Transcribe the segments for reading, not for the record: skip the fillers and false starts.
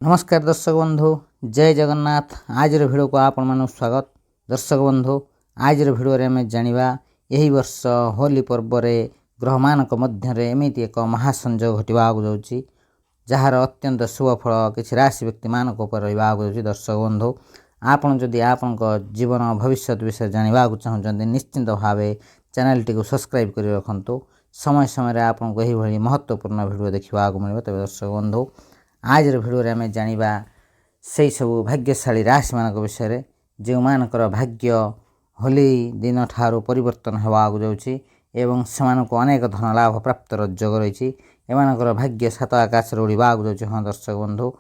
नमस्कार दर्शक बंधु, जय जगन्नाथ। आज भिडियो को आपण मानक स्वागत। दर्शक बंधु, आज भिडियो रे आमे जानिबा एही वर्ष होली पर्व रे ग्रह मानक मध्य रे एमिति एक महासंयोग घटिबा जाउची, जहार अत्यंत शुभ फल किछि राशि व्यक्ति मानक उपर रहिबा जाउची। दर्शक बंधु, आपण जदि आपनक जीवन भविष्य विषय जानिबा चाहउछन्ते निश्चित भावे चैनल टी को सब्सक्राइब करि रखंतु। समय समय रे आपनको एही भली महत्वपूर्ण भिडियो देखिबा मिलिबो। तबे दर्शक बंधु, आज भिडियो रे आमे जानिबा सेही सब भाग्यशाली राशि मानक विषय जो मानकर भाग्य होली दिन ठारू परिवर्तन हेबा जाउची एवं सेमानको अनेक धन लाभ प्राप्त योग रही। एमानकर भाग्य सात आकाश रे उड़िबा जाउची। हाँ दर्शक बंधु,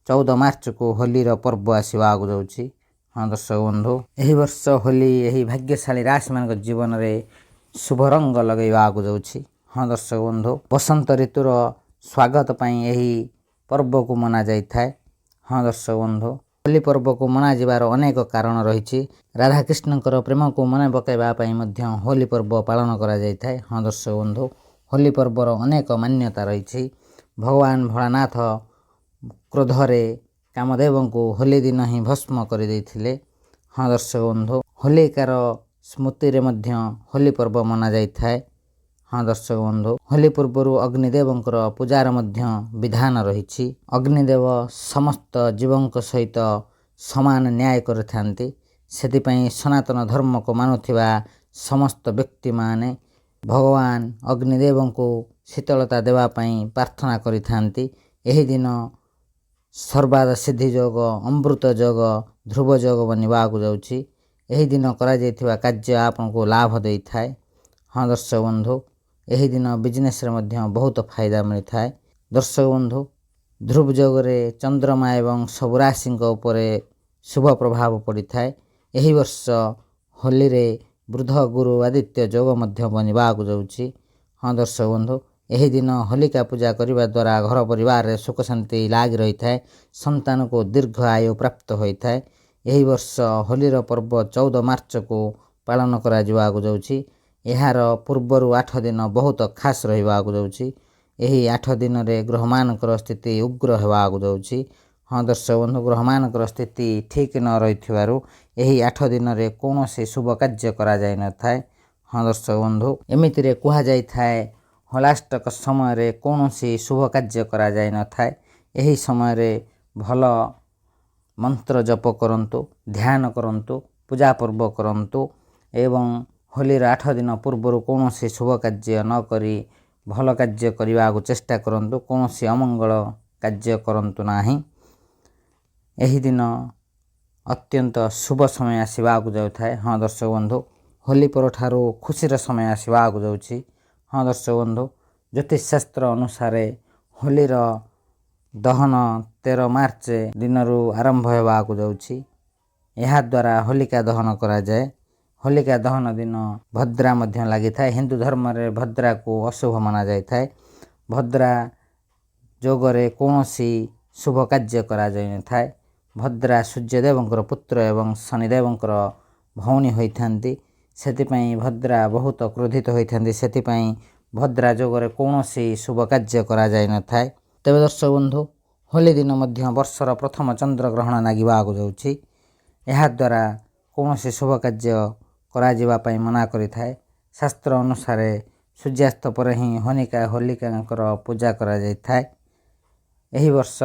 14 मार्च को होली रो पर्व आसीबा जाउची। हाँ दर्शक बंधु, एही वर्ष होली एही भाग्यशाली राशि मानक जीवन रे शुभ रंग लगैबा जाउची। हाँ दर्शक बंधु, बसंत ऋतुर स्वागत पई एही पर्व को मना जाई थाए। हाँ दर्शक बंधु, होली पर्व को मना जिबार अनेक कारण रही। राधा कृष्णकर प्रेम को मन पकाइबा पई मध्य होली पर्व पालन करा जाई थाए। हाँ दर्शक बंधु, होली पर्वर अनेक मान्यता रही। भगवान भोलानाथ क्रोधरे कामदेव को होली दिन ही भस्म कर देइथिले। हाँ दर्शक बंधु, होलिकार स्मृति रे मध्य होली पर्व मना जाई थाए। हाँ दर्शक बंधु, होली पूर्व अग्निदेव पूजार मध्य विधान रही। अग्निदेव समस्त जीवों सहित समान न्याय करथांती। सेतिपई सनातन धर्म को मानुथिबा समस्त व्यक्ति माने भगवान अग्निदेव को शीतलता देवा पई प्रार्थना करिथांती। एही दिन सर्वाद सिद्धि योग, अमृत योग, ध्रुव योग बनिबा जाउची। एही दिन करा जायथिबा कार्य आपनको लाभ देई थाए। हाँ दर्शक बंधु, एही दिन बिजनेस रे मध्य बहुत फायदा मिली थाए। दर्शक बंधु, ध्रुव योग रे चंद्रमा एवं सब राशि उपरे शुभ प्रभाव पड़ी थाए। एही वर्ष होली रे वृद्ध गुरु आदित्य योग मध्य बनिबा जाउची। हाँ दर्शक बंधु, एही दिन होलिका पूजा करिबा द्वारा घर परिवार रे सुख शांति लागी रही थाए। संतान को दीर्घ आयु प्राप्त होई थाए। एही वर्ष होली रो पर्व 14 मार्च को पालन करा जिबा जाउची। एहार पूर्वरु 8 दिन बहुत खास रहिबा जाउची। एही 8 दिन रे ग्रह मानकर स्थिति उग्र हेबा जाउची। हाँ दर्शक बंधु, ग्रह मानकर स्थिति ठीक न रहिथिबारु एही 8 दिन रे कोनोसी शुभ कार्य करा जाय न थाए। हाँ दर्शक बंधु, एमिति रे कुहा जाय थाए होलाष्टक समय रे कोनोसी शुभ कार्य करा जाय न थाए। एही समय रे भल मंत्र जप करंतु, ध्यान करंतु, पूजा पर्व करंतु एवं होली 8 दिन पूर्व कौनसी शुभ कार्य न करी भल कार्य करने को चेष्टा करंतु। कौनसी अमंगल कार्य करंतु नाही। एही दिन अत्यंत शुभ समय आसवा जाए। हाँ दर्शक बंधु, होली पर ठारू खुशीर समय आसवा जाउची। हाँ दर्शक बंधु, ज्योतिष शास्त्र अनुसार होलीर दहन 13 मार्च दिन आरंभ होगा जाउची। एहा द्वारा होलिका दहन करा जाए। होलिका दहन दिन भद्रा मध्य लगी था। हिंदू धर्म रे भद्रा को अशुभ माना जाय थाए। भद्रा जोगरे कौनसी शुभ कार्य करा जाय न थाए। भद्रा सूर्यदेवंकर पुत्र एवं शनिदेवंकर भौणी होइथांती। सेतिपई भद्रा बहुत क्रोधित होइथांती। सेतिपई भद्रा जोगरे कौनसी शुभ कार्य करा जाय न थाए। तबे दर्शक बंधु, होली दिन मध्य वर्षर प्रथम चंद्र ग्रहण नागिबा जाउची। एहा द्वारा कौनसी शुभ कार्य करा जिबा पई मना करि थाए। शास्त्र अनुसार सूर्यास्त पर ही होलिकांकर पूजा करा जाय थाए। एही वर्ष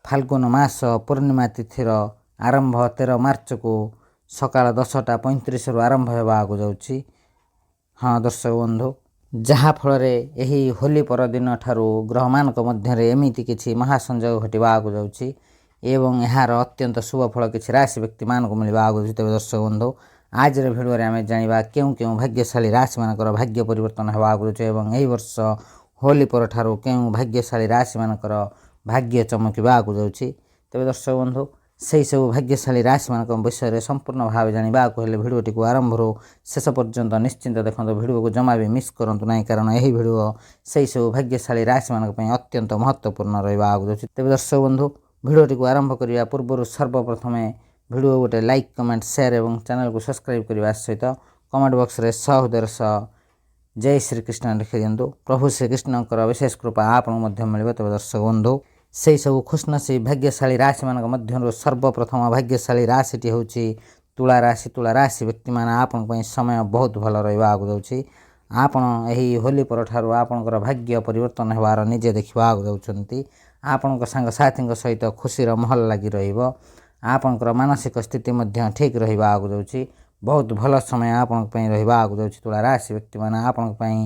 फाल्गुन मास पूर्णिमा तिथिर आरंभ 13 मार्च को सकाळ 10:35 रु आरंभ हेबा जाउची। हाँ दर्शक बंधु, जहा फल रे एही होली पर दिन ठारू ग्रह मानक मध्य रे एमिति किछि महासंयोग घटिबा जाउची एवं एहार अत्यंत शुभ फल किछि राशि व्यक्ति मान को मिलबा जाउची। तबे दर्शक बंधु, आज रे भिडियो रे आमे जानिबा केउ केउ भाग्यशाली राशि मानकर भाग्य परिवर्तन हेबा जाउची एवं एही वर्ष होली पर ठारू केउ भाग्यशाली राशि मानकर भाग्य चमकिबा जाउची। तबे दर्शक बंधु, सेही सब भाग्यशाली राशि मानक विषय रे संपूर्ण भाव जानिबा को हेले भिडियो टी को आरंभ रो शेष पर्यंत निश्चिंत देखंतु। भिडियो को जमा भी मिस करंतु नाही, कारण एही भिडियो सेही सब भाग्यशाली राशि मानक पई अत्यंत महत्वपूर्ण रहिबा जाउची। तबे दर्शक बंधु, भिडियो टी को आरंभ करिया पूर्व सर्वप्रथमे भिडियो गोटे लाइक, कमेंट, शेयर एवं चैनल को सब्सक्राइब करने सहित कमेंट बॉक्स रे सहोदर जय श्री कृष्ण लिखि दिंतु। प्रभु श्रीकृष्ण विशेष कृपा आपको मिले। तब दर्शक बंधु, ସେହି ସବୁ ଖୁସନସିବ ଭାଗ୍ୟଶାଳୀ ରାଶିମାନଙ୍କ ମଧ୍ୟରୁ ସର୍ବପ୍ରଥମ ଭାଗ୍ୟଶାଳୀ ରାଶିଟି ହେଉଛି ତୁଳା ରାଶି। ତୁଳା ରାଶି ବ୍ୟକ୍ତିମାନେ ଆପଣଙ୍କ ପାଇଁ ସମୟ ବହୁତ ଭଲ ରହିବା ଆଗକୁ ଯାଉଛି। ଆପଣ ଏହି ହୋଲି ପରଠାରୁ ଆପଣଙ୍କର ଭାଗ୍ୟ ପରିବର୍ତ୍ତନ ହେବାର ନିଜେ ଦେଖିବା ଆଗକୁ ଯାଉଛନ୍ତି। ଆପଣଙ୍କ ସାଙ୍ଗସାଥୀଙ୍କ ସହିତ ଖୁସିର ମାହୋଲ ଲାଗି ରହିବ। ଆପଣଙ୍କର ମାନସିକ ସ୍ଥିତି ମଧ୍ୟ ଠିକ୍ ରହିବା ଆଗକୁ ଯାଉଛି। ବହୁତ ଭଲ ସମୟ ଆପଣଙ୍କ ପାଇଁ ରହିବା ଆଗକୁ ଯାଉଛି। ତୁଳା ରାଶି ବ୍ୟକ୍ତିମାନେ ଆପଣଙ୍କ ପାଇଁ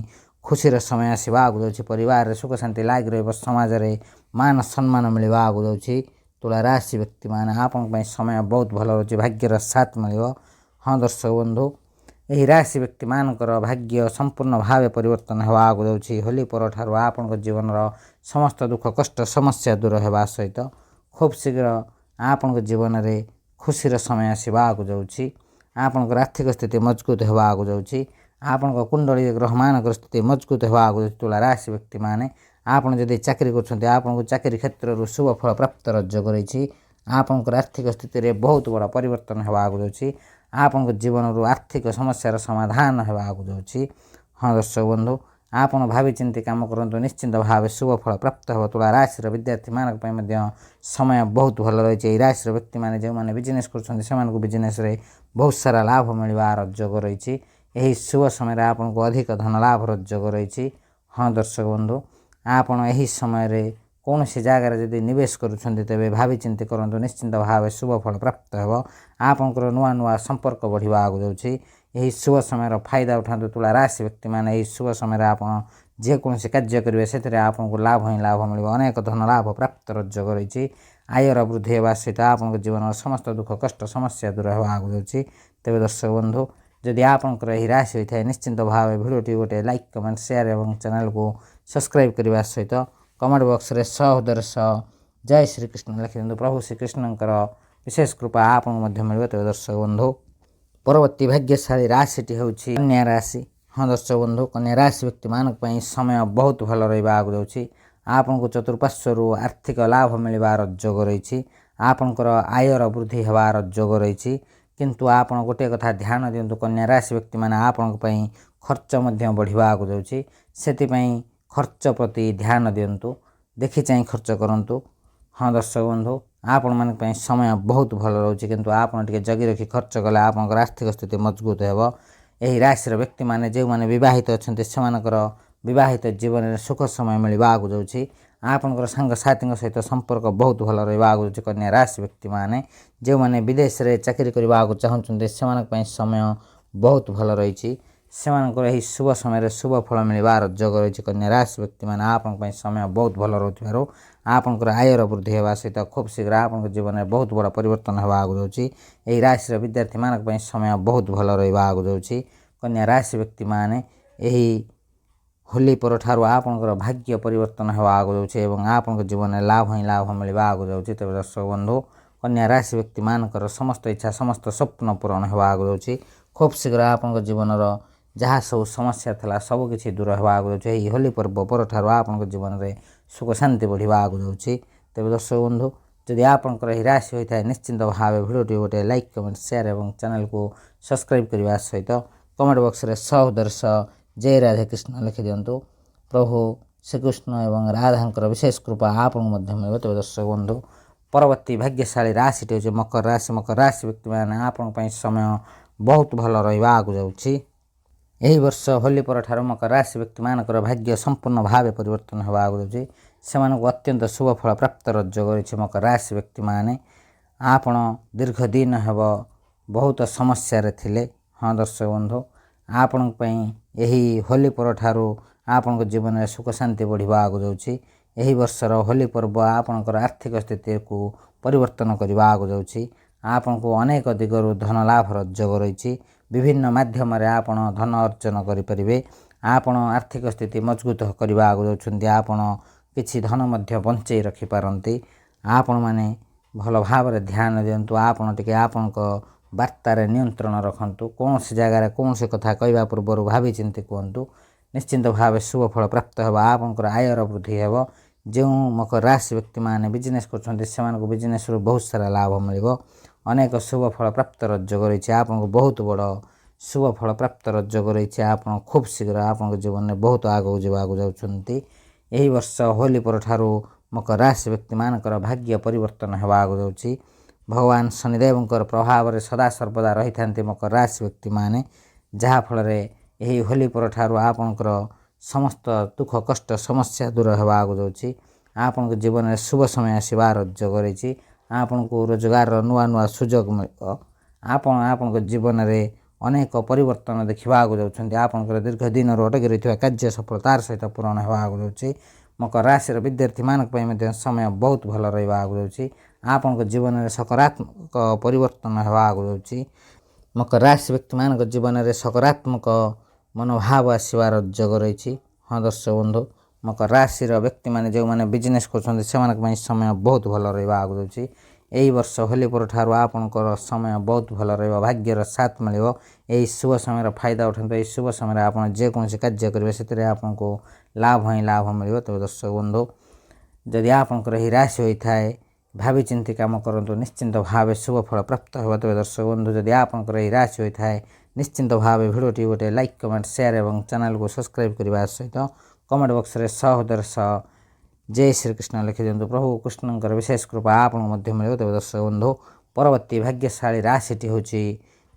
ଖୁସିର ସମୟ ଆସିବା ଆଗକୁ ଯାଉଛି। ପରିବାରରେ ସୁଖ ଶାନ୍ତି ଲାଗି ରହିବ। ସମାଜରେ ମାନ ସମ୍ମାନ ମିଳିବା ଆଗକୁ ଯାଉଛି। ତୁଳା ରାଶି ବ୍ୟକ୍ତିମାନେ ଆପଣଙ୍କ ପାଇଁ ସମୟ ବହୁତ ଭଲ ରହୁଛି। ଭାଗ୍ୟର ସାଥ ମିଳିବ। ହଁ ଦର୍ଶକ ବନ୍ଧୁ, ଏହି ରାଶି ବ୍ୟକ୍ତିମାନଙ୍କର ଭାଗ୍ୟ ସମ୍ପୂର୍ଣ୍ଣ ଭାବେ ପରିବର୍ତ୍ତନ ହେବା ଆଗକୁ ଯାଉଛି। ହୋଲି ପରଠାରୁ ଆପଣଙ୍କ ଜୀବନର ସମସ୍ତ ଦୁଃଖ କଷ୍ଟ ସମସ୍ୟା ଦୂର ହେବା ସହିତ ଖୁବ୍ ଶୀଘ୍ର ଆପଣଙ୍କ ଜୀବନରେ ଖୁସିର ସମୟ ଆସିବା ଆଗକୁ ଯାଉଛି। ଆପଣଙ୍କର ଆର୍ଥିକ ସ୍ଥିତି ମଜବୁତ ହେବା ଆଗକୁ ଯାଉଛି। ଆପଣଙ୍କ କୁଣ୍ଡଳୀ ଗ୍ରହମାନଙ୍କର ସ୍ଥିତି ମଜବୁତ ହେବା ଆଗକୁ ଯାଉଛି। ତୁଳା ରାଶି ବ୍ୟକ୍ତିମାନେ ଆପଣ ଯଦି ଚାକିରି କରୁଛନ୍ତି, ଆପଣଙ୍କୁ ଚାକିରି କ୍ଷେତ୍ରରୁ ଶୁଭ ଫଳ ପ୍ରାପ୍ତର ଯୋଗ ରହିଛି। ଆପଣଙ୍କର ଆର୍ଥିକ ସ୍ଥିତିରେ ବହୁତ ବଡ଼ ପରିବର୍ତ୍ତନ ହେବା ଆଗକୁ ଯାଉଛି। ଆପଣଙ୍କ ଜୀବନରୁ ଆର୍ଥିକ ସମସ୍ୟାର ସମାଧାନ ହେବା ଆଗକୁ ଯାଉଛି। ହଁ ଦର୍ଶକ ବନ୍ଧୁ, ଆପଣ ଭାବିଚିନ୍ତି କାମ କରନ୍ତୁ, ନିଶ୍ଚିନ୍ତ ଭାବେ ଶୁଭ ଫଳ ପ୍ରାପ୍ତ ହେବ। ତୁଳା ରାଶିର ବିଦ୍ୟାର୍ଥୀମାନଙ୍କ ପାଇଁ ମଧ୍ୟ ସମୟ ବହୁତ ଭଲ ରହିଛି। ଏହି ରାଶିର ବ୍ୟକ୍ତିମାନେ ଯେଉଁମାନେ ବିଜନେସ୍ କରୁଛନ୍ତି ସେମାନଙ୍କୁ ବିଜନେସ୍ରେ ବହୁତ ସାରା ଲାଭ ମିଳିବାର ଯୋଗ ରହିଛି। ଏହି ଶୁଭ ସମୟରେ ଆପଣଙ୍କୁ ଅଧିକ ଧନ ଲାଭର ଯୋଗ ରହିଛି। ହଁ ଦର୍ଶକ ବନ୍ଧୁ, ଆପଣ ଏହି ସମୟରେ କୌଣସି ଜାଗାରେ ଯଦି ନିବେଶ କରୁଛନ୍ତି ତେବେ ଭାବିଚିନ୍ତି କରନ୍ତୁ, ନିଶ୍ଚିନ୍ତ ଭାବେ ଶୁଭ ଫଳ ପ୍ରାପ୍ତ ହେବ। ଆପଣଙ୍କର ନୂଆ ନୂଆ ସମ୍ପର୍କ ବଢ଼ିବା ଆଗକୁ ଯାଉଛି। ଏହି ଶୁଭ ସମୟର ଫାଇଦା ଉଠାନ୍ତୁ। ତୁଳା ରାଶି ବ୍ୟକ୍ତିମାନେ ଏହି ଶୁଭ ସମୟରେ ଆପଣ ଯେକୌଣସି କାର୍ଯ୍ୟ କରିବେ ସେଥିରେ ଆପଣଙ୍କୁ ଲାଭ ହିଁ ଲାଭ ମିଳିବ। ଅନେକ ଧନ ଲାଭ ପ୍ରାପ୍ତର ଯୋଗ ରହିଛି। ଆୟର ବୃଦ୍ଧି ହେବା ସହିତ ଆପଣଙ୍କ ଜୀବନର ସମସ୍ତ ଦୁଃଖ କଷ୍ଟ ସମସ୍ୟା ଦୂର ହେବା ଆଗକୁ ଯାଉଛି। ତେବେ ଦର୍ଶକ ବନ୍ଧୁ, ଯଦି ଆପଣଙ୍କର ଏହି ରାଶି ହୋଇଥାଏ ନିଶ୍ଚିନ୍ତ ଭାବେ ଭିଡ଼ିଓଟି ଗୋଟେ ଲାଇକ୍ କମେଣ୍ଟ ସେୟାର ଏବଂ ଚ୍ୟାନେଲକୁ ସବସ୍କ୍ରାଇବ୍ କରିବା ସହିତ କମେଣ୍ଟ ବକ୍ସରେ ସହୋଦର ସହ ଜୟ ଶ୍ରୀକୃଷ୍ଣ ଲେଖିଦିଅନ୍ତୁ। ପ୍ରଭୁ ଶ୍ରୀକୃଷ୍ଣଙ୍କର ବିଶେଷ କୃପା ଆପଣଙ୍କୁ ମଧ୍ୟ ମିଳିବ। ତେବେ ଦର୍ଶକ ବନ୍ଧୁ, ପରବର୍ତ୍ତୀ ଭାଗ୍ୟଶାଳୀ ରାଶିଟି ହେଉଛି କନ୍ୟା ରାଶି। ହଁ ଦର୍ଶକ ବନ୍ଧୁ, କନ୍ୟା ରାଶି ବ୍ୟକ୍ତିମାନଙ୍କ ପାଇଁ ସମୟ ବହୁତ ଭଲ ରହିବା ଆଗକୁ ଯାଉଛି। ଆପଣଙ୍କୁ ଚତୁଃପାର୍ଶ୍ୱରୁ ଆର୍ଥିକ ଲାଭ ମିଳିବାର ଯୋଗ ରହିଛି। ଆପଣଙ୍କର ଆୟର ବୃଦ୍ଧି ହେବାର ଯୋଗ ରହିଛି। କିନ୍ତୁ ଆପଣ ଗୋଟିଏ କଥା ଧ୍ୟାନ ଦିଅନ୍ତୁ, କନ୍ୟା ରାଶି ବ୍ୟକ୍ତିମାନେ ଆପଣଙ୍କ ପାଇଁ ଖର୍ଚ୍ଚ ମଧ୍ୟ ବଢ଼ିବା ଆଗକୁ ଯାଉଛି। ସେଥିପାଇଁ ଖର୍ଚ୍ଚ ପ୍ରତି ଧ୍ୟାନ ଦିଅନ୍ତୁ, ଦେଖି ଚାହିଁ ଖର୍ଚ୍ଚ କରନ୍ତୁ। ହଁ ଦର୍ଶକ ବନ୍ଧୁ, ଆପଣମାନଙ୍କ ପାଇଁ ସମୟ ବହୁତ ଭଲ ରହୁଛି, କିନ୍ତୁ ଆପଣ ଟିକେ ଜଗି ରଖି ଖର୍ଚ୍ଚ କଲେ ଆପଣଙ୍କର ଆର୍ଥିକ ସ୍ଥିତି ମଜବୁତ ହେବ। ଏହି ରାଶିର ବ୍ୟକ୍ତିମାନେ ଯେଉଁମାନେ ବିବାହିତ ଅଛନ୍ତି ସେମାନଙ୍କର ବିବାହିତ ଜୀବନରେ ସୁଖ ସମୟ ମିଳିବା ଆଗକୁ ଯାଉଛି। ଆପଣଙ୍କର ସାଙ୍ଗସାଥୀଙ୍କ ସହିତ ସମ୍ପର୍କ ବହୁତ ଭଲ ରହିବା ଆଗକୁ ଯାଉଛି। କନ୍ୟା ରାଶି ବ୍ୟକ୍ତିମାନେ ଯେଉଁମାନେ ବିଦେଶରେ ଚାକିରି କରିବାକୁ ଚାହୁଁଛନ୍ତି ସେମାନଙ୍କ ପାଇଁ ସମୟ ବହୁତ ଭଲ ରହିଛି। ସେମାନଙ୍କର ଏହି ଶୁଭ ସମୟରେ ଶୁଭ ଫଳ ମିଳିବାର ଯୋଗ ରହିଛି। କନ୍ୟା ରାଶି ବ୍ୟକ୍ତିମାନେ ଆପଣଙ୍କ ପାଇଁ ସମୟ ବହୁତ ଭଲ ରହୁଥିବାରୁ ଆପଣଙ୍କର ଆୟର ବୃଦ୍ଧି ହେବା ସହିତ ଖୁବ୍ ଶୀଘ୍ର ଆପଣଙ୍କ ଜୀବନରେ ବହୁତ ବଡ଼ ପରିବର୍ତ୍ତନ ହେବା ଆଗକୁ ଯାଉଛି। ଏହି ରାଶିର ବିଦ୍ୟାର୍ଥୀମାନଙ୍କ ପାଇଁ ସମୟ ବହୁତ ଭଲ ରହିବା ଆଗକୁ ଯାଉଛି। କନ୍ୟା ରାଶି ବ୍ୟକ୍ତିମାନେ ଏହି ହୋଲି ପରଠାରୁ ଆପଣଙ୍କର ଭାଗ୍ୟ ପରିବର୍ତ୍ତନ ହେବା ଆଗକୁ ଯାଉଛି ଏବଂ ଆପଣଙ୍କ ଜୀବନରେ ଲାଭ ହିଁ ଲାଭ ମିଳିବା ଆଗକୁ ଯାଉଛି। ତେବେ ଦର୍ଶକ ବନ୍ଧୁ, କନ୍ୟା ରାଶି ବ୍ୟକ୍ତିମାନଙ୍କର ସମସ୍ତ ଇଚ୍ଛା ସମସ୍ତ ସ୍ୱପ୍ନ ପୂରଣ ହେବା ଆଗକୁ ଯାଉଛି। ଖୁବ୍ ଶୀଘ୍ର ଆପଣଙ୍କ ଜୀବନର ଯାହା ସବୁ ସମସ୍ୟା ଥିଲା ସବୁକିଛି ଦୂର ହେବା ଆଗକୁ ଯାଉଛି। ଏହି ହୋଲି ପର୍ବ ପରଠାରୁ ଆପଣଙ୍କ ଜୀବନରେ ସୁଖ ଶାନ୍ତି ବଢ଼ିବା ଆଗକୁ ଯାଉଛି। ତେବେ ଦର୍ଶକ ବନ୍ଧୁ, ଯଦି ଆପଣଙ୍କର ଏହି ରାଶି ହୋଇଥାଏ ନିଶ୍ଚିନ୍ତ ଭାବେ ଭିଡ଼ିଓଟି ଗୋଟେ ଲାଇକ୍ କମେଣ୍ଟ ସେୟାର ଏବଂ ଚ୍ୟାନେଲକୁ ସବସ୍କ୍ରାଇବ୍ କରିବା ସହିତ କମେଣ୍ଟ ବକ୍ସରେ ସହୋଦର ସହ ଜୟ ରାଧାକୃଷ୍ଣ ଲେଖିଦିଅନ୍ତୁ। ପ୍ରଭୁ ଶ୍ରୀକୃଷ୍ଣ ଏବଂ ରାଧାଙ୍କର ବିଶେଷ କୃପା ଆପଣଙ୍କୁ ମଧ୍ୟ ମିଳିବ। ତେବେ ଦର୍ଶକ ବନ୍ଧୁ, ପରବର୍ତ୍ତୀ ଭାଗ୍ୟଶାଳୀ ରାଶିଟି ହେଉଛି ମକର ରାଶି। ମକର ରାଶି ବ୍ୟକ୍ତିମାନେ ଆପଣଙ୍କ ପାଇଁ ସମୟ ବହୁତ ଭଲ ରହିବା ଆଗକୁ ଯାଉଛି। ଏହି ବର୍ଷ ହୋଲି ପରଠାରୁ ମକର ରାଶି ବ୍ୟକ୍ତିମାନଙ୍କର ଭାଗ୍ୟ ସମ୍ପୂର୍ଣ୍ଣ ଭାବେ ପରିବର୍ତ୍ତନ ହେବା ଆଗକୁ ଯାଉଛି। ସେମାନଙ୍କୁ ଅତ୍ୟନ୍ତ ଶୁଭ ଫଳ ପ୍ରାପ୍ତର ଯୋଗ ରହିଛି। ମକର ରାଶି ବ୍ୟକ୍ତିମାନେ ଆପଣ ଦୀର୍ଘ ଦିନ ହେବ ବହୁତ ସମସ୍ୟାରେ ଥିଲେ। ହଁ ଦର୍ଶକ ବନ୍ଧୁ, ଆପଣଙ୍କ ପାଇଁ ଏହି ହୋଲି ପରଠାରୁ ଆପଣଙ୍କ ଜୀବନରେ ସୁଖ ଶାନ୍ତି ବଢ଼ିବା ଆଗକୁ ଯାଉଛି। ଏହି ବର୍ଷର ହୋଲି ପର୍ବ ଆପଣଙ୍କର ଆର୍ଥିକ ସ୍ଥିତିକୁ ପରିବର୍ତ୍ତନ କରିବା ଆଗକୁ ଯାଉଛି। ଆପଣଙ୍କୁ ଅନେକ ଦିଗରୁ ଧନ ଲାଭର ଯୋଗ ରହିଛି। ବିଭିନ୍ନ ମାଧ୍ୟମରେ ଆପଣ ଧନ ଅର୍ଜନ କରିପାରିବେ। ଆପଣ ଆର୍ଥିକ ସ୍ଥିତି ମଜବୁତ କରିବା ଆଗକୁ ଯାଉଛନ୍ତି। ଆପଣ କିଛି ଧନ ମଧ୍ୟ ବଞ୍ଚେଇ ରଖିପାରନ୍ତି। ଆପଣମାନେ ଭଲ ଭାବରେ ଧ୍ୟାନ ଦିଅନ୍ତୁ। ଆପଣ ଟିକେ ଆପଣଙ୍କ ବାର୍ତ୍ତାରେ ନିୟନ୍ତ୍ରଣ ରଖନ୍ତୁ। କୌଣସି ଜାଗାରେ କୌଣସି କଥା କହିବା ପୂର୍ବରୁ ଭାବିଚିନ୍ତି କୁହନ୍ତୁ। ନିଶ୍ଚିନ୍ତ ଭାବେ ଶୁଭ ଫଳ ପ୍ରାପ୍ତ ହେବ। ଆପଣଙ୍କର ଆୟର ବୃଦ୍ଧି ହେବ। ଯେଉଁ ମକର ରାଶି ବ୍ୟକ୍ତିମାନେ ବିଜନେସ୍ କରୁଛନ୍ତି ସେମାନଙ୍କୁ ବିଜନେସ୍ରୁ ବହୁତ ସାରା ଲାଭ ମିଳିବ। ଅନେକ ଶୁଭ ଫଳ ପ୍ରାପ୍ତର ଯୋଗ ରହିଛି। ଆପଣଙ୍କୁ ବହୁତ ବଡ଼ ଶୁଭ ଫଳ ପ୍ରାପ୍ତର ଯୋଗ ରହିଛି। ଆପଣ ଖୁବ୍ ଶୀଘ୍ର ଆପଣଙ୍କ ଜୀବନରେ ବହୁତ ଆଗକୁ ଯିବାକୁ ଯାଉଛନ୍ତି। ଏହି ବର୍ଷ ହୋଲି ପରଠାରୁ ମକର ରାଶି ବ୍ୟକ୍ତିମାନଙ୍କର ଭାଗ୍ୟ ପରିବର୍ତ୍ତନ ହେବାକୁ ଯାଉଛି। ଭଗବାନ ଶନିଦେବଙ୍କର ପ୍ରଭାବରେ ସଦାସର୍ବଦା ରହିଥାନ୍ତି ମକର ରାଶି ବ୍ୟକ୍ତିମାନେ, ଯାହାଫଳରେ ଏହି ହୋଲି ପରଠାରୁ ଆପଣଙ୍କର ସମସ୍ତ ଦୁଃଖ କଷ୍ଟ ସମସ୍ୟା ଦୂର ହେବାକୁ ଯାଉଛି। ଆପଣଙ୍କ ଜୀବନରେ ଶୁଭ ସମୟ ଆସିବାର ଯୋଗ ରହିଛି। ଆପଣଙ୍କୁ ରୋଜଗାରର ନୂଆ ନୂଆ ସୁଯୋଗ ମିଳିବ। ଆପଣଙ୍କ ଜୀବନରେ ଅନେକ ପରିବର୍ତ୍ତନ ଦେଖିବାକୁ ଯାଉଛନ୍ତି। ଆପଣଙ୍କର ଦୀର୍ଘ ଦିନରୁ ଅଟକି ରହିଥିବା କାର୍ଯ୍ୟ ସଫଳତାର ସହିତ ପୂରଣ ହେବାକୁ ଯାଉଛି। ମକର ରାଶିର ବିଦ୍ୟାର୍ଥୀମାନଙ୍କ ପାଇଁ ମଧ୍ୟ ସମୟ ବହୁତ ଭଲ ରହିବାକୁ ଯାଉଛି। ଆପଣଙ୍କ ଜୀବନରେ ସକାରାତ୍ମକ ପରିବର୍ତ୍ତନ ହେବାକୁ ଯାଉଛି। ମକର ରାଶି ବ୍ୟକ୍ତିମାନଙ୍କ ଜୀବନରେ ସକାରାତ୍ମକ ମନୋଭାବ ଆସିବାର ଯୋଗ ରହିଛି। ହଁ ଦର୍ଶକ ବନ୍ଧୁ, ମକର ରାଶିର ବ୍ୟକ୍ତିମାନେ ଯେଉଁମାନେ ବିଜନେସ୍ କରୁଛନ୍ତି ସେମାନଙ୍କ ପାଇଁ ସମୟ ବହୁତ ଭଲ ରହିବାକୁ ଯାଉଛି। ଏହି ବର୍ଷ ହୋଲି ପରଠାରୁ ଆପଣଙ୍କର ସମୟ ବହୁତ ଭଲ ରହିବ। ଭାଗ୍ୟର ସାଥ ମିଳିବ। ଏହି ଶୁଭ ସମୟର ଫାଇଦା ଉଠାନ୍ତୁ। ଏହି ଶୁଭ ସମୟରେ ଆପଣ ଯେକୌଣସି କାର୍ଯ୍ୟ କରିବେ ସେଥିରେ ଆପଣଙ୍କୁ ଲାଭ ହିଁ ଲାଭ ମିଳିବ। ତେବେ ଦର୍ଶକ ବନ୍ଧୁ, ଯଦି ଆପଣଙ୍କର ଏହି ରାଶି ହୋଇଥାଏ, ଭାବିଚିନ୍ତି କାମ କରନ୍ତୁ, ନିଶ୍ଚିନ୍ତ ଭାବେ ଶୁଭ ଫଳ ପ୍ରାପ୍ତ ହେବ। ତେବେ ଦର୍ଶକ ବନ୍ଧୁ, ଯଦି ଆପଣଙ୍କର ଏହି ରାଶି ହୋଇଥାଏ, ନିଶ୍ଚିନ୍ତ ଭାବେ ଭିଡ଼ିଓଟି ଗୋଟେ ଲାଇକ୍, କମେଣ୍ଟ, ସେୟାର ଏବଂ ଚ୍ୟାନେଲକୁ ସବସ୍କ୍ରାଇବ୍ କରିବା ସହିତ କମେଣ୍ଟ ବକ୍ସରେ ସହୋଦର ସହ ଜୟ ଶ୍ରୀକୃଷ୍ଣ ଲେଖିଦିଅନ୍ତୁ। ପ୍ରଭୁ କୃଷ୍ଣଙ୍କର ବିଶେଷ କୃପା ଆପଣଙ୍କୁ ମଧ୍ୟ ମିଳିବ। ତେବେ ଦର୍ଶକ ବନ୍ଧୁ, ପରବର୍ତ୍ତୀ ଭାଗ୍ୟଶାଳୀ ରାଶିଟି ହେଉଛି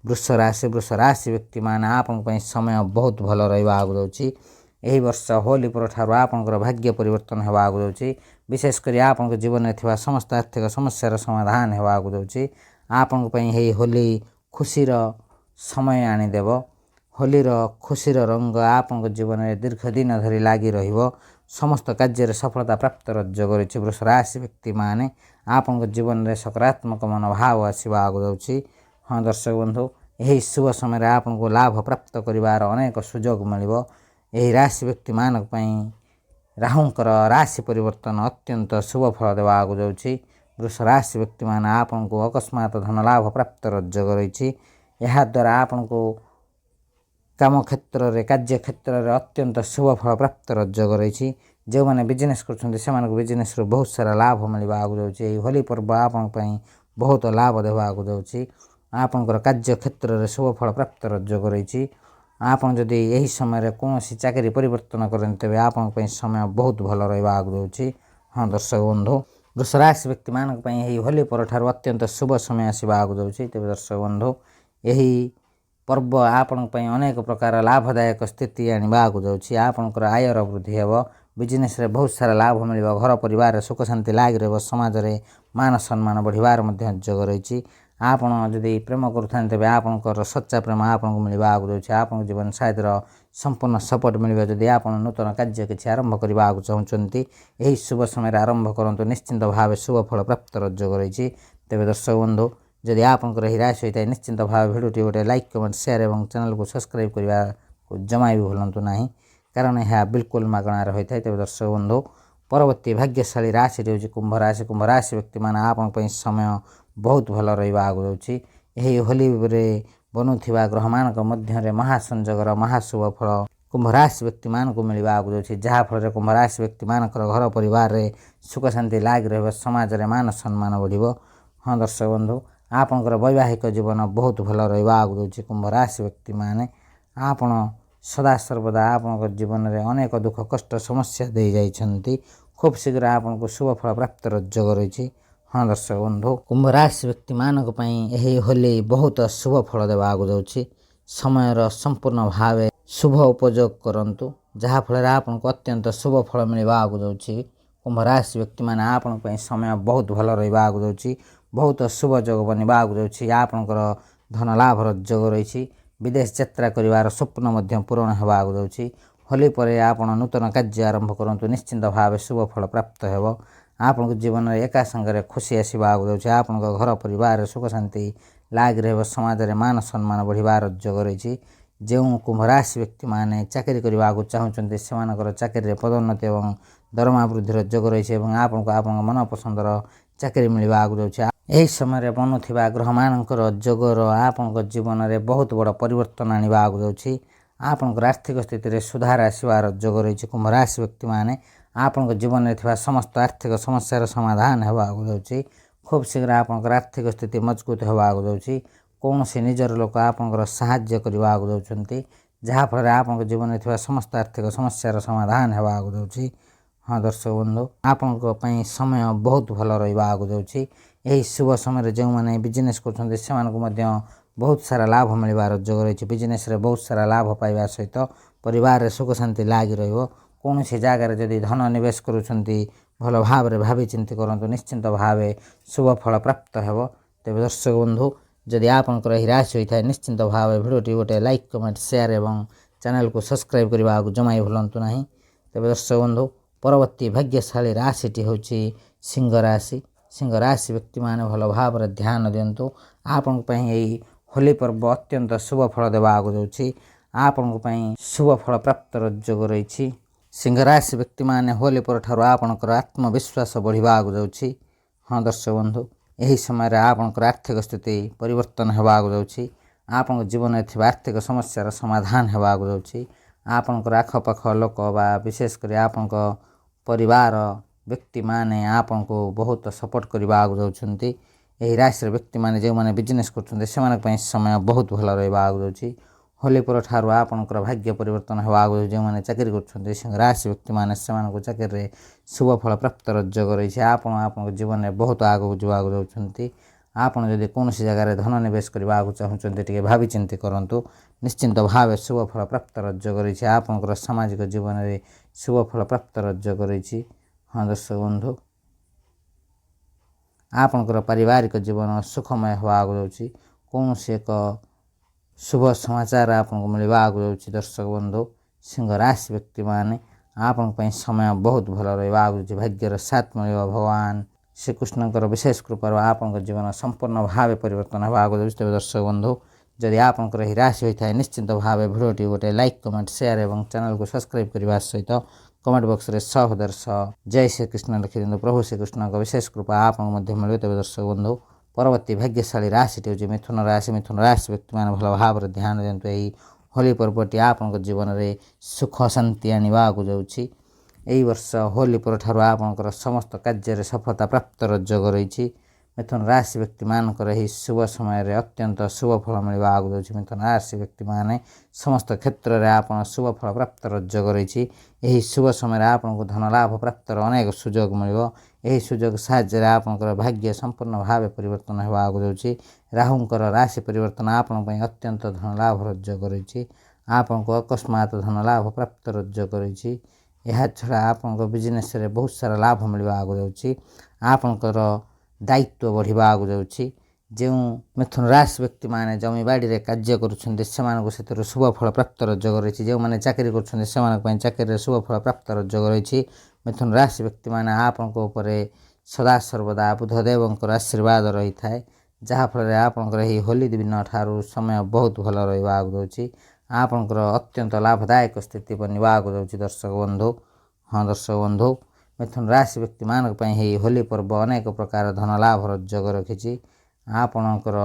ବୃଷ ରାଶି। ବୃଷ ରାଶି ବ୍ୟକ୍ତିମାନେ ଆପଣଙ୍କ ପାଇଁ ସମୟ ବହୁତ ଭଲ ରହିବାକୁ ଯାଉଛି। ଏହି ବର୍ଷ ହୋଲି ପରଠାରୁ ଆପଣଙ୍କର ଭାଗ୍ୟ ପରିବର୍ତ୍ତନ ହେବାକୁ ଯାଉଛି। ବିଶେଷ କରି ଆପଣଙ୍କ ଜୀବନରେ ଥିବା ସମସ୍ତ ଆର୍ଥିକ ସମସ୍ୟାର ସମାଧାନ ହେବାକୁ ଯାଉଛି। ଆପଣଙ୍କ ପାଇଁ ଏହି ହୋଲି ଖୁସିର ସମୟ ଆଣିଦେବ। ହୋଲିର ଖୁସିର ରଙ୍ଗ ଆପଣଙ୍କ ଜୀବନରେ ଦୀର୍ଘ ଦିନ ଧରି ଲାଗି ରହିବ। ସମସ୍ତ କାର୍ଯ୍ୟରେ ସଫଳତା ପ୍ରାପ୍ତର ଯୋଗ ରହିଛି। ବୃଷ ରାଶି ବ୍ୟକ୍ତିମାନେ ଆପଣଙ୍କ ଜୀବନରେ ସକାରାତ୍ମକ ମନୋଭାବ ଆସିବାକୁ ଯାଉଛି। ହଁ ଦର୍ଶକ ବନ୍ଧୁ, ଏହି ଶୁଭ ସମୟରେ ଆପଣଙ୍କୁ ଲାଭ ପ୍ରାପ୍ତ କରିବାର ଅନେକ ସୁଯୋଗ ମିଳିବ। ଏହି ରାଶି ବ୍ୟକ୍ତିମାନଙ୍କ ପାଇଁ ରାହୁଙ୍କର ରାଶି ପରିବର୍ତ୍ତନ ଅତ୍ୟନ୍ତ ଶୁଭ ଫଳ ଦେବାକୁ ଯାଉଛି। ବୃଷ ରାଶି ବ୍ୟକ୍ତିମାନେ ଆପଣଙ୍କୁ ଅକସ୍ମାତ ଧନ ଲାଭ ପ୍ରାପ୍ତର ଯୋଗ ରହିଛି। ଏହାଦ୍ୱାରା ଆପଣଙ୍କୁ କାମ କ୍ଷେତ୍ରରେ, କାର୍ଯ୍ୟକ୍ଷେତ୍ରରେ ଅତ୍ୟନ୍ତ ଶୁଭ ଫଳ ପ୍ରାପ୍ତର ଯୋଗ ରହିଛି। ଯେଉଁମାନେ ବିଜନେସ୍ କରୁଛନ୍ତି ସେମାନଙ୍କୁ ବିଜନେସ୍ରୁ ବହୁତ ସାରା ଲାଭ ମିଳିବାକୁ ଯାଉଛି। ଏହି ହୋଲି ପର୍ବ ଆପଣଙ୍କ ପାଇଁ ବହୁତ ଲାଭ ଦେବାକୁ ଯାଉଛି। ଆପଣଙ୍କର କାର୍ଯ୍ୟକ୍ଷେତ୍ରରେ ଶୁଭ ଫଳ ପ୍ରାପ୍ତର ଯୋଗ ରହିଛି। ଆପଣ ଯଦି ଏହି ସମୟରେ କୌଣସି ଚାକିରି ପରିବର୍ତ୍ତନ କରନ୍ତି ତେବେ ଆପଣଙ୍କ ପାଇଁ ସମୟ ବହୁତ ଭଲ ରହିବାକୁ ଯାଉଛି। ହଁ ଦର୍ଶକ ବନ୍ଧୁ, ବୃଷ ରାଶି ବ୍ୟକ୍ତିମାନଙ୍କ ପାଇଁ ଏହି ହୋଲି ପରଠାରୁ ଅତ୍ୟନ୍ତ ଶୁଭ ସମୟ ଆସିବାକୁ ଯାଉଛି। ତେବେ ଦର୍ଶକ ବନ୍ଧୁ, ଏହି ପର୍ବ ଆପଣଙ୍କ ପାଇଁ ଅନେକ ପ୍ରକାର ଲାଭଦାୟକ ସ୍ଥିତି ଆଣିବାକୁ ଯାଉଛି। ଆପଣଙ୍କର ଆୟର ବୃଦ୍ଧି ହେବ। ବିଜନେସ୍ରେ ବହୁତ ସାରା ଲାଭ ମିଳିବ। ଘର ପରିବାରରେ ସୁଖ ଶାନ୍ତି ଲାଗି ରହିବ। ସମାଜରେ ମାନ ସମ୍ମାନ ବଢ଼ିବାର ମଧ୍ୟ ଯୋଗ ରହିଛି। ଆପଣ ଯଦି ପ୍ରେମ କରୁଥାନ୍ତି ତେବେ ଆପଣଙ୍କର ସଚ୍ଚା ପ୍ରେମ ଆପଣଙ୍କୁ ମିଳିବାକୁ ଯାଉଛି। ଆପଣଙ୍କ ଜୀବନ ସାଥିର ସମ୍ପୂର୍ଣ୍ଣ ସପୋର୍ଟ ମିଳିବ। ଯଦି ଆପଣ ନୂତନ କାର୍ଯ୍ୟ କିଛି ଆରମ୍ଭ କରିବାକୁ ଚାହୁଁଛନ୍ତି, ଏହି ଶୁଭ ସମୟରେ ଆରମ୍ଭ କରନ୍ତୁ। ନିଶ୍ଚିନ୍ତ ଭାବେ ଶୁଭ ଫଳ ପ୍ରାପ୍ତର ଯୋଗ ରହିଛି। ତେବେ ଦର୍ଶକ ବନ୍ଧୁ, ଯଦି ଆପଣଙ୍କର ଏହି ରାଶି ହୋଇଥାଏ, ନିଶ୍ଚିନ୍ତ ଭାବେ ଭିଡ଼ିଓଟି ଗୋଟେ ଲାଇକ୍, କମେଣ୍ଟ, ସେୟାର ଏବଂ ଚ୍ୟାନେଲକୁ ସବସ୍କ୍ରାଇବ୍ କରିବାକୁ ଜମା ବି ଭୁଲନ୍ତୁ ନାହିଁ, କାରଣ ଏହା ବିଲକୁଲ ମାଗଣାରେ ହୋଇଥାଏ। ତେବେ ଦର୍ଶକ ବନ୍ଧୁ, ପରବର୍ତ୍ତୀ ଭାଗ୍ୟଶାଳୀ ରାଶିଟି ହେଉଛି କୁମ୍ଭ ରାଶି। କୁମ୍ଭ ରାଶି ବ୍ୟକ୍ତିମାନେ ଆପଣଙ୍କ ପାଇଁ ସମୟ ବହୁତ ଭଲ ରହିବାକୁ ଯାଉଛି। ଏହି ହୋଲିରେ ବନୁଥିବା ଗ୍ରହମାନଙ୍କ ମଧ୍ୟରେ ମହାସଂଯୋଗର ମହାଶୁଭ ଫଳ କୁମ୍ଭ ରାଶି ବ୍ୟକ୍ତିମାନଙ୍କୁ ମିଳିବାକୁ ଯାଉଛି। ଯାହାଫଳରେ କୁମ୍ଭ ରାଶି ବ୍ୟକ୍ତିମାନଙ୍କର ଘର ପରିବାରରେ ସୁଖ ଶାନ୍ତି ଲାଗି ରହିବ। ସମାଜରେ ମାନ ସମ୍ମାନ ବଢ଼ିବ। ହଁ ଦର୍ଶକ ବନ୍ଧୁ, ଆପଣଙ୍କର ବୈବାହିକ ଜୀବନ ବହୁତ ଭଲ ରହିବାକୁ ଯାଉଛି। କୁମ୍ଭ ରାଶି ବ୍ୟକ୍ତିମାନେ ଆପଣ ସଦାସର୍ବଦା ଆପଣଙ୍କ ଜୀବନରେ ଅନେକ ଦୁଃଖ କଷ୍ଟ ସମସ୍ୟା ଦେଇଯାଇଛନ୍ତି। ଖୁବ୍ ଶୀଘ୍ର ଆପଣଙ୍କୁ ଶୁଭ ଫଳ ପ୍ରାପ୍ତର ଯୋଗ ରହିଛି। ହଁ ଦର୍ଶକ ବନ୍ଧୁ, କୁମ୍ଭ ରାଶି ବ୍ୟକ୍ତିମାନଙ୍କ ପାଇଁ ଏହି ହୋଲି ବହୁତ ଶୁଭ ଫଳ ଦେବାକୁ ଯାଉଛି। ସମୟର ସମ୍ପୂର୍ଣ୍ଣ ଭାବେ ଶୁଭ ଉପଯୋଗ କରନ୍ତୁ, ଯାହାଫଳରେ ଆପଣଙ୍କୁ ଅତ୍ୟନ୍ତ ଶୁଭ ଫଳ ମିଳିବାକୁ ଯାଉଛି। କୁମ୍ଭ ରାଶି ବ୍ୟକ୍ତିମାନେ ଆପଣଙ୍କ ପାଇଁ ସମୟ ବହୁତ ଭଲ ରହିବାକୁ ଯାଉଛି। ବହୁତ ଶୁଭ ଯୋଗ ବନିବାକୁ ଯାଉଛି। ଆପଣଙ୍କର ଧନ ଲାଭର ଯୋଗ ରହିଛି। ବିଦେଶ ଯାତ୍ରା କରିବାର ସ୍ୱପ୍ନ ମଧ୍ୟ ପୂରଣ ହେବାକୁ ଯାଉଛି। ହୋଲି ପରେ ଆପଣ ନୂତନ କାର୍ଯ୍ୟ ଆରମ୍ଭ କରନ୍ତୁ। ନିଶ୍ଚିନ୍ତ ଭାବେ ଶୁଭ ଫଳ ପ୍ରାପ୍ତ ହେବ। ଆପଣଙ୍କ ଜୀବନରେ ଏକା ସାଙ୍ଗରେ ଖୁସି ଆସିବାକୁ ଯାଉଛି। ଆପଣଙ୍କ ଘର ପରିବାରରେ ସୁଖ ଶାନ୍ତି ଲାଗି ରହିବ। ସମାଜରେ ମାନ ସମ୍ମାନ ବଢ଼ିବାର ଯୋଗ ରହିଛି। ଯେଉଁ କୁମ୍ଭ ରାଶି ବ୍ୟକ୍ତିମାନେ ଚାକିରି କରିବାକୁ ଚାହୁଁଛନ୍ତି ସେମାନଙ୍କର ଚାକିରିରେ ପଦୋନ୍ନତି ଏବଂ ଦରମା ବୃଦ୍ଧିର ଯୋଗ ରହିଛି ଏବଂ ଆପଣଙ୍କୁ ଆପଣଙ୍କ ମନପସନ୍ଦର ଚାକିରି ମିଳିବାକୁ ଯାଉଛି। ଏହି ସମୟରେ ବନୁଥିବା ଗ୍ରହମାନଙ୍କର ଯୋଗର ଆପଣଙ୍କ ଜୀବନରେ ବହୁତ ବଡ଼ ପରିବର୍ତ୍ତନ ଆଣିବାକୁ ଯାଉଛି। ଆପଣଙ୍କର ଆର୍ଥିକ ସ୍ଥିତିରେ ସୁଧାର ଆସିବାର ଯୋଗ ରହିଛି। କୁମ୍ଭ ରାଶି ବ୍ୟକ୍ତିମାନେ ଆପଣଙ୍କ ଜୀବନରେ ଥିବା ସମସ୍ତ ଆର୍ଥିକ ସମସ୍ୟାର ସମାଧାନ ହେବାକୁ ଯାଉଛି। ଖୁବ୍ ଶୀଘ୍ର ଆପଣଙ୍କର ଆର୍ଥିକ ସ୍ଥିତି ମଜବୁତ ହେବାକୁ ଯାଉଛି। କୌଣସି ନିଜର ଲୋକ ଆପଣଙ୍କର ସାହାଯ୍ୟ କରିବାକୁ ଯାଉଛନ୍ତି, ଯାହାଫଳରେ ଆପଣଙ୍କ ଜୀବନରେ ଥିବା ସମସ୍ତ ଆର୍ଥିକ ସମସ୍ୟାର ସମାଧାନ ହେବାକୁ ଯାଉଛି। हाँ दर्शक बंधु आपण समय बहुत भल रहा आगु जाऊँगी यही शुभ समय जो मैंने बिजनेस कर बहुत सारा लाभ मिलबार जोग रही बिजनेस बहुत सारा लाभ पाइबा सहित परिवार सुख शांति लगी कौन सी जगार जदि धन निवेश करुँच भल भाव भावी चिंती करूँ निश्चिंत भाव शुभ फल प्राप्त हो तेज दर्शक बंधु जदि आपंकर यही राशि होता है निश्चिंत भाव भिडियोटी गोटे लाइक कमेंट शेयर एवं चैनल को सब्सक्राइब करने को जमा भूलु ना तेज दर्शक बंधु परवर्ती भाग्यशाली राशिटी हूँ सिंह राशि व्यक्ति मैंने भल भाव ध्यान दिंतु आपण यही होली पर्व अत्यंत शुभ फल देवा आगु जाऊँगी आपण शुभ फल प्राप्त जोग रही सिंह राशि व्यक्ति मैंने होली पर ठार आपणकर आत्मविश्वास बढ़ा आगु जाऊँगी हाँ दर्शक बंधु यही समय आपणकर आर्थिक स्थिति परिवर्तन होगा आगु जाऊँगी आपण जीवन में आर्थिक समस्यार समाधान होगा आगु जाऊँगी आपणकर आखपाख लोक बा विशेषकर आपण परिवार व्यक्ति माने आपण को बहुत सपोर्ट करने आगु जाऊँगी यही राशि व्यक्ति माने जो मैंने बिजनेस कर समय बहुत भल रहा आगु जाऊँगी होली पर ठार आपणकर भाग्य परिवर्तन होगा आगु जो मैंने चाकरी कर राशि व्यक्ति मैंने चाकरी शुभ फल प्राप्त जोग रही आपण जीवन में बहुत आगू जावाक जाऊँगी आपड़ जदि कौन जगार धन निवेश करने को चाहते टे भावी चिंती करूँ निश्चिंत भाव शुभ फल प्राप्त जोग रही आपंकर सामाजिक जीवन में शुभ फल प्राप्त जोग रही हाँ दर्शक बंधु आपंकर पारिवारिक जीवन सुखमय होगा आगु जाऊँगी कौन एक शुभ समाचार आपको मिलवा आगु जाऊँगी दर्शक बंधु सिंह राशि व्यक्ति मैंने आपण समय बहुत भल रहा आगु भाग्यर साथ मिल भगवान श्रीकृष्णकर विशेष कृपार आपण जीवन संपूर्ण भाव परिवर्तन होगा आगु जाऊँगी तेज दर्शक बंधु जदि आपंकर यही राशि होता है निश्चिंत भाव भिडियोटी गोटे लाइक कमेंट शेयर एवं चैनल को सब्सक्राइब करने सहित कमेंट बॉक्स रे 100 जय श्री कृष्ण लिखि दिंतु प्रभु श्रीकृष्ण का विशेष कृपा आपको मिले तेज दर्शक बंधु परवर्ती भाग्यशाली राशिटी हूँ मिथुन राशि व्यक्ति मैंने भल भाव ध्यान दिंतु यही होली पर्वटी आपण जीवन में सुख शांति आने आगु जाऊँगी यही वर्ष होली पर ठार आपंकर समस्त कार्य सफलता प्राप्त जोग रही मिथुन राशि व्यक्ति मानकर यही शुभ समय अत्यंत शुभ फल मिलवा आगु जाऊँगी मिथुन राशि व्यक्ति मैंने समस्त क्षेत्र में आप शुभ फल प्राप्त जोग रही यही शुभ समय आपको धन लाभ प्राप्त अनेक सुजोग मिल यही सुजोग साहाय्य आपंकर भाग्य संपूर्ण भाव परिवर्तन होगा आगु जाऊँगी राहुंकर राशि परिवर्तन आपण अत्यंत धन लाभ जोग रही आपण को अकस्मात धन लाभ प्राप्त जोग रही यह छड़ा आपण बिजनेस बहुत सारा लाभ मिलवा आगु जाऊँगी आपंकर दायित्व बढ़ा आगु जाऊँगी जो मिथुन राशि व्यक्ति मैंने जमी बाड़ी कार्य कर शुभ फल प्राप्त जोग रही जो मैंने चाकरी कर चाकरी शुभ फल प्राप्त जोग रही मिथुन राशि व्यक्ति मैंने आपण सदा सर्वदा बुधदेव आशीर्वाद रही है जहाँफल आपंकर यही होली दिन ठार समय बहुत भल रहा आगु जाऊँगी आपंकर अत्यंत लाभदायक स्थिति बनवा आगु जाऊँगी दर्शक बंधु हाँ दर्शक बंधु मिथुन राशि व्यक्ति मानक यही होली पर्व अनेक प्रकार धन लाभ जोग रखी आपणकर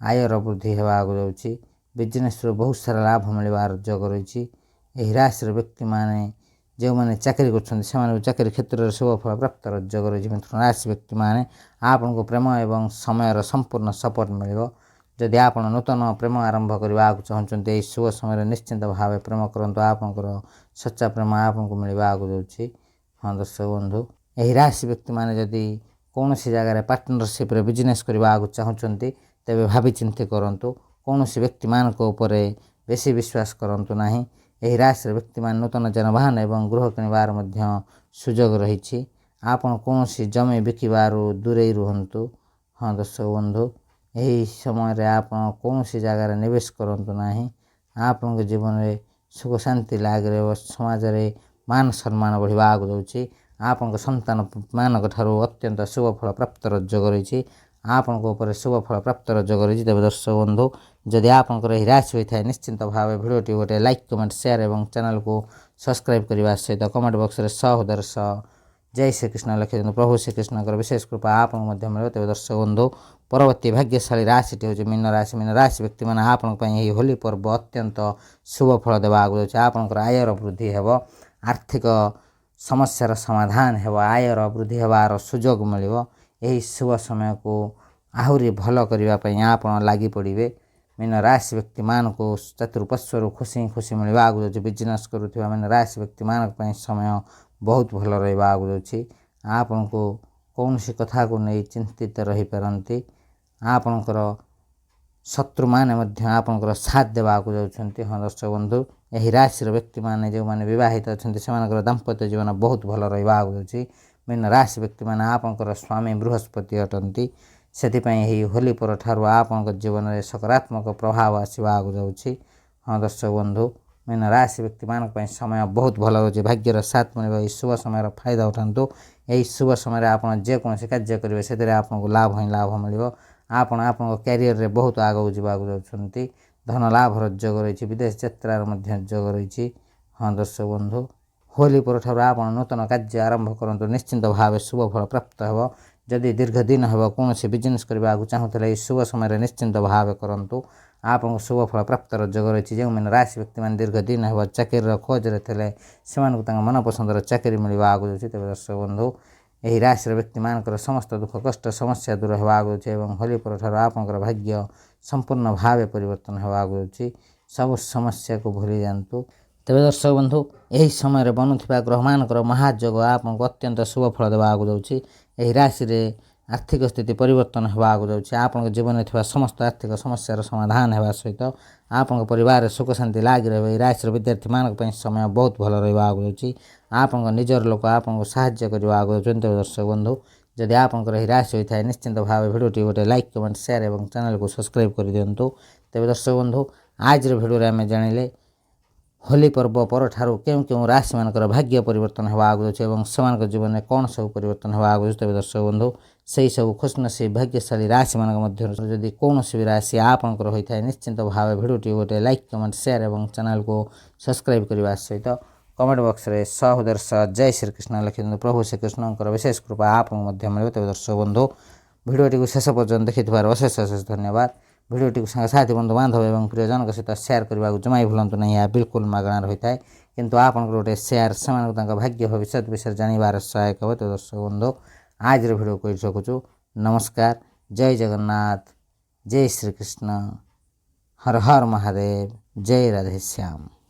आयर वृद्धि होगा आगु जाऊँगी बिजनेस बहुत सारा लाभ मिलवार जोग रही यही राशि व्यक्ति मैंने जो मैंने चाकरी कर चाकरी क्षेत्र में शुभ फल प्राप्त जोग रही मिथुन राशि व्यक्ति मैंने आपन को प्रेम एवं समय संपूर्ण सपोर्ट मिल जदि आप नूतन प्रेम आरंभ करने को चाहते शुभ समय निश्चिंत भाव प्रेम करूँ आपंकर सच्चा प्रेम आपको मिलवा आगु जाऊँगी हाँ दर्शक बंधु यही राशि व्यक्ति मैंने जदि कौन सी जगह पार्टनरशिप बिजनेस करने को चाहते तेज भावी चिंती करूँ कौन व्यक्ति मान बेसी विश्वास करूँ ना यही राशि व्यक्ति मान नूतन जानवाहन एवं गृह किणवार सुजोग रही आपन कौन जमी बिकबार दूरे रुहतु हाँ दर्शक बंधु यही समय आप कौन जगार निवेश करूँ ना आपण जीवन में सुख शांति लग रहा समाज में मान सम्मान बढ़ा आगु जाऊँगी आपण संतान मानक ठारू अत्यंत शुभ फल प्राप्त जोग रही आपण शुभ फल प्राप्त जोग रही तेज दर्शक बंधु जदि आपंकर यही राशि होता है निश्चिंत भाव भिडियोटी गोटे लाइक कमेंट शेयर एवं चैनल को सब्सक्राइब करने सहित कमेंट बॉक्स रे 100 जय श्री कृष्ण लिखि दिंतु प्रभु श्रीकृष्ण विशेष कृपा आपको मिले तेज दर्शक बंधु परवर्ती भाग्यशाली राशिटी हूँ मीन राशि व्यक्ति मैंने आपण यही होली पर्व अत्यंत शुभ फल देवा आगु जाऊँगी आपंकर आयर वृद्धि हो आर्थिक समस्यार समाधान हो आयर वृद्धि होबार सुजोग मिल यही शुभ समय को आहरी भल करने आप लगी पड़े मीन राशि व्यक्ति मान को चतुर्पश्वर खुशी खुशी मिलवा आगु जाऊँगी बिजनेस करुवा मीन राशि व्यक्ति मानक समय ବହୁତ ଭଲ ରହିବା ଆଗକୁ ଯାଉଛି। ଆପଣଙ୍କୁ କୌଣସି କଥାକୁ ନେଇ ଚିନ୍ତିତ ରହିପାରନ୍ତି। ଆପଣଙ୍କର ଶତ୍ରୁମାନେ ମଧ୍ୟ ଆପଣଙ୍କର ସାଥ ଦେବାକୁ ଯାଉଛନ୍ତି। ହଁ ଦର୍ଶକ ବନ୍ଧୁ, ଏହି ରାଶିର ବ୍ୟକ୍ତିମାନେ ଯେଉଁମାନେ ବିବାହିତ ଅଛନ୍ତି ସେମାନଙ୍କର ଦାମ୍ପତ୍ୟ ଜୀବନ ବହୁତ ଭଲ ରହିବା ଆଗକୁ ଯାଉଛି। ମୀନ ରାଶି ବ୍ୟକ୍ତିମାନେ ଆପଣଙ୍କର ସ୍ୱାମୀ ବୃହସ୍ପତି ଅଟନ୍ତି। ସେଥିପାଇଁ ଏହି ହୋଲି ପରଠାରୁ ଆପଣଙ୍କ ଜୀବନରେ ସକାରାତ୍ମକ ପ୍ରଭାବ ଆସିବା ଆଗକୁ ଯାଉଛି। ହଁ ଦର୍ଶକ ବନ୍ଧୁ, ମୀନ ରାଶି ବ୍ୟକ୍ତିମାନଙ୍କ ପାଇଁ ସମୟ ବହୁତ ଭଲ ରହୁଛି। ଭାଗ୍ୟର ସାଥ ମିଳିବ। ଏହି ଶୁଭ ସମୟର ଫାଇଦା ଉଠାନ୍ତୁ। ଏହି ଶୁଭ ସମୟରେ ଆପଣ ଯେକୌଣସି କାର୍ଯ୍ୟ କରିବେ ସେଥିରେ ଆପଣଙ୍କୁ ଲାଭ ହିଁ ଲାଭ ମିଳିବ। ଆପଣ ଆପଣଙ୍କ କ୍ୟାରିୟରରେ ବହୁତ ଆଗକୁ ଯିବାକୁ ଯାଉଛନ୍ତି। ଧନ ଲାଭର ଯୋଗ ରହିଛି। ବିଦେଶ ଯାତ୍ରାର ମଧ୍ୟ ଯୋଗ ରହିଛି। ହଁ ଦର୍ଶକ ବନ୍ଧୁ, ହୋଲି ପରଠାରୁ ଆପଣ ନୂତନ କାର୍ଯ୍ୟ ଆରମ୍ଭ କରନ୍ତୁ। ନିଶ୍ଚିନ୍ତ ଭାବେ ଶୁଭ ଫଳ ପ୍ରାପ୍ତ ହେବ। ଯଦି ଦୀର୍ଘ ଦିନ ହେବ କୌଣସି ବିଜନେସ୍ କରିବାକୁ ଚାହୁଁଥିଲେ ଏହି ଶୁଭ ସମୟରେ ନିଶ୍ଚିନ୍ତ ଭାବେ କରନ୍ତୁ। ଆପଣଙ୍କୁ ଶୁଭ ଫଳ ପ୍ରାପ୍ତର ଯୋଗ ରହିଛି। ଯେଉଁମାନେ ରାଶି ବ୍ୟକ୍ତିମାନେ ଦୀର୍ଘ ଦିନ ହେବ ଚାକିରିର ଖୋଜରେ ଥିଲେ ସେମାନଙ୍କୁ ତାଙ୍କ ମନପସନ୍ଦର ଚାକିରି ମିଳିବା ଆଗକୁ ଯାଉଛି। ତେବେ ଦର୍ଶକ ବନ୍ଧୁ, ଏହି ରାଶିର ବ୍ୟକ୍ତିମାନଙ୍କର ସମସ୍ତ ଦୁଃଖ କଷ୍ଟ ସମସ୍ୟା ଦୂର ହେବା ଆଗକୁ ଯାଉଛି ଏବଂ ହୋଲି ପରଠାରୁ ଆପଣଙ୍କର ଭାଗ୍ୟ ସମ୍ପୂର୍ଣ୍ଣ ଭାବେ ପରିବର୍ତ୍ତନ ହେବା ଆଗକୁ ଯାଉଛି। ସବୁ ସମସ୍ୟାକୁ ଭୁଲି ଯାଆନ୍ତୁ। ତେବେ ଦର୍ଶକ ବନ୍ଧୁ, ଏହି ସମୟରେ ବନୁଥିବା ଗ୍ରହମାନଙ୍କର ମହାଯୋଗ ଆପଣଙ୍କୁ ଅତ୍ୟନ୍ତ ଶୁଭ ଫଳ ଦେବା ଆଗକୁ ଯାଉଛି। ଏହି ରାଶିରେ ଆର୍ଥିକ ସ୍ଥିତି ପରିବର୍ତ୍ତନ ହେବା ଆଗକୁ ଯାଉଛି। ଆପଣଙ୍କ ଜୀବନରେ ଥିବା ସମସ୍ତ ଆର୍ଥିକ ସମସ୍ୟାର ସମାଧାନ ହେବା ସହିତ ଆପଣଙ୍କ ପରିବାରରେ ସୁଖ ଶାନ୍ତି ଲାଗି ରହିବ। ଏହି ରାଶିର ବିଦ୍ୟାର୍ଥୀମାନଙ୍କ ପାଇଁ ସମୟ ବହୁତ ଭଲ ରହିବା ଆଗକୁ ଯାଉଛି। ଆପଣଙ୍କ ନିଜର ଲୋକ ଆପଣଙ୍କୁ ସାହାଯ୍ୟ କରିବା ଆଗକୁ ଯାଉଛନ୍ତି। ତେବେ ଦର୍ଶକ ବନ୍ଧୁ, ଯଦି ଆପଣଙ୍କର ଏହି ରାଶି ହୋଇଥାଏ ନିଶ୍ଚିନ୍ତ ଭାବେ ଭିଡ଼ିଓଟି ଗୋଟେ ଲାଇକ୍ କମେଣ୍ଟ ସେୟାର ଏବଂ ଚ୍ୟାନେଲକୁ ସବସ୍କ୍ରାଇବ୍ କରିଦିଅନ୍ତୁ। ତେବେ ଦର୍ଶକ ବନ୍ଧୁ, ଆଜିର ଭିଡ଼ିଓରେ ଆମେ ଜାଣିଲେ ହୋଲି ପର୍ବ ପରଠାରୁ କେଉଁ କେଉଁ ରାଶିମାନଙ୍କର ଭାଗ୍ୟ ପରିବର୍ତ୍ତନ ହେବା ଆଗକୁ ଯାଉଛି ଏବଂ ସେମାନଙ୍କ ଜୀବନରେ କ'ଣ ସବୁ ପରିବର୍ତ୍ତନ ହେବା ଆଗକୁ ଯାଉଛି। ତେବେ ଦର୍ଶକ ବନ୍ଧୁ, ସେହି ସବୁ ଖୁସିନସିବ ଭାଗ୍ୟଶାଳୀ ରାଶିମାନଙ୍କ ମଧ୍ୟରୁ ଯଦି କୌଣସି ବି ରାଶି ଆପଣଙ୍କର ହୋଇଥାଏ ନିଶ୍ଚିନ୍ତ ଭାବେ ଭିଡ଼ିଓଟି ଗୋଟେ ଲାଇକ୍ କମେଣ୍ଟ ସେୟାର ଏବଂ ଚ୍ୟାନେଲକୁ ସବସ୍କ୍ରାଇବ୍ କରିବା ସହିତ କମେଣ୍ଟ ବକ୍ସରେ ସହୃଦୟ ଜୟ ଶ୍ରୀକୃଷ୍ଣ ଲେଖିଦିଅନ୍ତୁ। ପ୍ରଭୁ ଶ୍ରୀକୃଷ୍ଣଙ୍କର ବିଶେଷ କୃପା ଆପଣଙ୍କୁ ମଧ୍ୟ ମିଳିବ। ତେବେ ଦର୍ଶକ ବନ୍ଧୁ, ଭିଡ଼ିଓଟିକୁ ଶେଷ ପର୍ଯ୍ୟନ୍ତ ଦେଖିଥିବାରୁ ଅଶେଷ ଅଶେଷ ଧନ୍ୟବାଦ। ଭିଡ଼ିଓଟିକୁ ସାଙ୍ଗସାଥି ବନ୍ଧୁ ବାନ୍ଧବ ଏବଂ ପ୍ରିୟଜନଙ୍କ ସହିତ ସେୟାର କରିବାକୁ ଜମା ବି ଭୁଲନ୍ତୁ ନାହିଁ। ଏହା ବିଲକୁଲ ମାଗଣାରେ ହୋଇଥାଏ, କିନ୍ତୁ ଆପଣଙ୍କର ଗୋଟେ ସେୟାର ସେମାନଙ୍କୁ ତାଙ୍କ ଭାଗ୍ୟ ଭବିଷ୍ୟତ ବିଷୟରେ ଜାଣିବାରେ ସହାୟକ ହେବ। ତେବେ ଦର୍ଶକ ବନ୍ଧୁ, ଆଜିର ଭିଡ଼ିଓକୁ ଏଇଠି ରଖୁଛୁ। ନମସ୍କାର, ଜୟ ଜଗନ୍ନାଥ, ଜୟ ଶ୍ରୀକୃଷ୍ଣ, ହର ହର ମହାଦେବ, ଜୟ ରାଧେଶ୍ୟାମ।